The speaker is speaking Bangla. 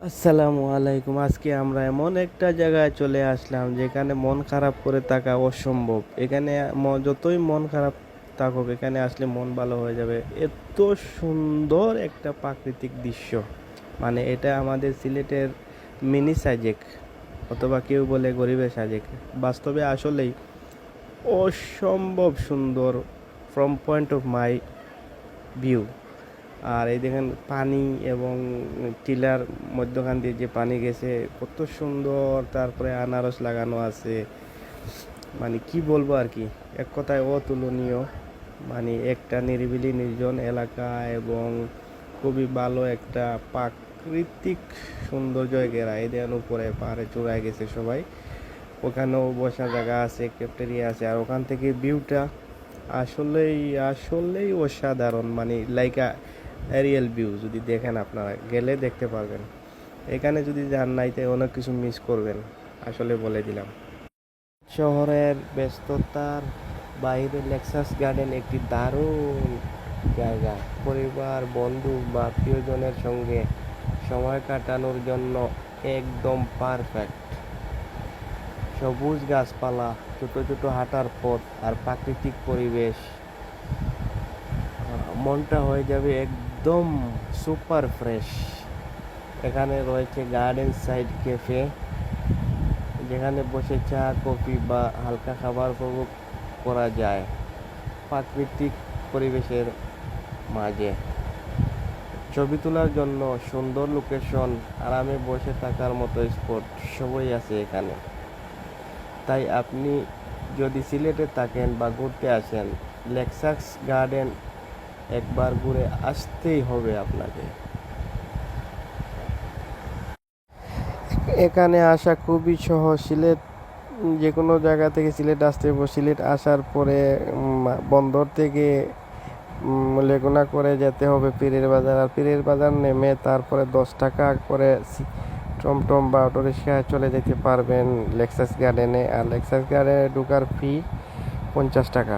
আসসালামু আলাইকুম। আজকে আমরা এমন একটা জায়গায় চলে আসলাম যেখানে মন খারাপ করে থাকা অসম্ভব। এখানে যতই মন খারাপ থাকুক, এখানে আসলে মন ভালো হয়ে যাবে। এত সুন্দর একটা প্রাকৃতিক দৃশ্য, মানে এটা আমাদের সিলেটের মিনি সাজেক, অথবা কেউ বলে গরিবের সাজেক। বাস্তবে আসলেই অসম্ভব সুন্দর from point of my view. আর এই দেখেন পানি এবং টিলার মধ্যখান দিয়ে যে পানি গেছে, কত সুন্দর। তারপরে আনারস লাগানো আছে, মানে কি বলবো আর কি, এক কথায় অতুলনীয়। মানে একটা নিরিবিলি নির্জন এলাকা এবং খুবই ভালো একটা প্রাকৃতিক সৌন্দর্য ঘেরা। এই দেখেন উপরে পাহাড়ে চূড়ায় গেছে সবাই, ওখানেও বসার জায়গা আছে, ক্যাফটেরিয়া আছে। আর ওখান থেকে ভিউটা আসলেই আসলেই অসাধারণ, মানে লাইক এরিয়াল ভিউ। যদি দেখেন, আপনারা গেলে দেখতে পারবেন। এখানে যদি যান নাই, তাই অনেক কিছু মিস করবেন, আসলে বলে দিলাম। শহরের ব্যস্ততার বাইরে লেক্সাস গার্ডেন একটি দারুণ জায়গা। পরিবার, বন্ধু বা প্রিয়জনের সঙ্গে সময় কাটানোর জন্য একদম পারফেক্ট। সবুজ গাছপালা, ছোট ছোট হাঁটার পথ আর প্রাকৃতিক পরিবেশ, মনটা হয়ে যাবে একদম সুপার ফ্রেশ। এখানে রয়েছে গার্ডেন সাইড ক্যাফে, যেখানে বসে চা, কফি বা হালকা খাবার উপভোগ করা যায় প্রাকৃতিক পরিবেশের মাঝে। ছবি তোলার জন্য সুন্দর লোকেশন, আরামে বসে থাকার মতো স্পট সবই আছে এখানে। তাই আপনি যদি সিলেটে থাকেন বা ঘুরতে আসেন, লেক্সাস গার্ডেন একবার ঘুরে আসতেই হবে আপনাকে। এখানে আসা খুবই সহজ। সিলেট যে কোনো জায়গা থেকে সিলেট আসতে হবে। সিলেট আসার পরে বন্দর থেকে লেগুনা করে যেতে হবে পীরের বাজার। আর পীরের বাজার নেমে তারপরে 10 টাকা করে টমটম বা অটোরিক্সায় চলে যেতে পারবেন লেক্সাস গার্ডেনে। আর লেক্সাস গার্ডেনে ঢোকার ফি 50 টাকা।